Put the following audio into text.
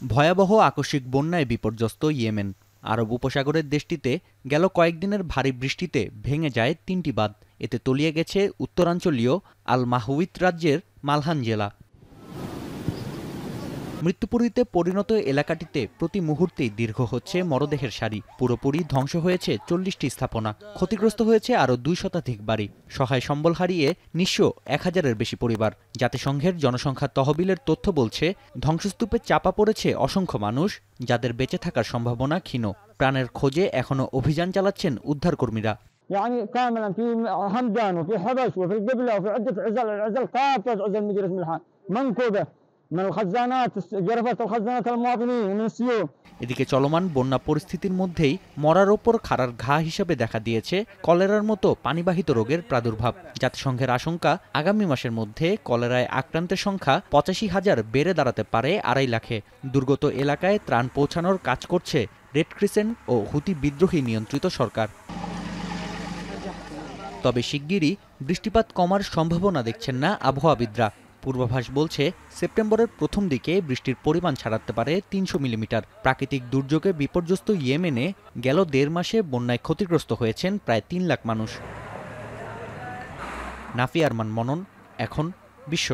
ভয়াবহ আকস্মিক বন্যায় বিপর্যস্ত ইয়েমেন। আরব উপসাগরের দেশটিতে গেল কয়েকদিনের ভারী বৃষ্টিতে ভেঙে যায় ৩টি বাঁধ। এতে তলিয়ে গেছে উত্তরাঞ্চলীয় আল মাহউইত রাজ্যের মালহান জেলা। মৃত্যুপুরীতে পরিণত এলাকাটিতে প্রতি মুহূর্তেই দীর্ঘ হচ্ছে মরদেহের সারি। পুরোপুরি ধ্বংস হয়েছে ৪০টি স্থাপনা, ক্ষতিগ্রস্ত হয়েছে আরও ২ শতাধিক বাড়ি। সহায় সম্বল হারিয়ে নিঃস্ব ১,০০০-এর বেশি পরিবার। জাতিসংঘের জনসংখ্যা তহবিলের তথ্য বলছে, ধ্বংসস্তূপে চাপা পড়েছে অসংখ্য মানুষ, যাদের বেঁচে থাকার সম্ভাবনা ক্ষীণ। প্রাণের খোঁজে এখনও অভিযান চালাচ্ছেন উদ্ধারকর্মীরা। يعني كاملا في همدان وفي حبش وفي القبله وفي عده عزل، العزل كافه عزل مديريه ملحان منكوبه من الخزانات، جرفت الخزانات المواطنين من السيول। এদিকে চলমান বন্যা পরিস্থিতির মধ্যেই মরার ওপর খাড়ার ঘা হিসেবে দেখা দিয়েছে কলেরার মতো পানিবাহিত রোগের প্রাদুর্ভাব। জাতিসংঘের আশঙ্কা, আগামী মাসের মধ্যে কলেরায় আক্রান্তের সংখ্যা ৮৫,০০০ বেড়ে দাঁড়াতে পারে ২.৫ লাখে। দুর্গত এলাকায় ত্রাণ পৌঁছানোর কাজ করছে রেড ক্রিসেন্ট ও হুতি বিদ্রোহী নিয়ন্ত্রিত সরকার। তবে শিগগিরই বৃষ্টিপাত কমার সম্ভাবনা দেখছেন না আবহাওয়াবিদরা। পূর্বাভাস বলছে, সেপ্টেম্বরের প্রথম দিকে বৃষ্টির পরিমাণ ছাড়াতে পারে ৩০০ মিলিমিটার। প্রাকৃতিক দুর্যোগে বিপর্যস্ত ইয়েমেনে গেল ১.৫ মাসে বন্যায় ক্ষতিগ্রস্ত হয়েছেন প্রায় ৩ লাখ মানুষ। নাফি আরমান মনন, এখন বিশ্ব।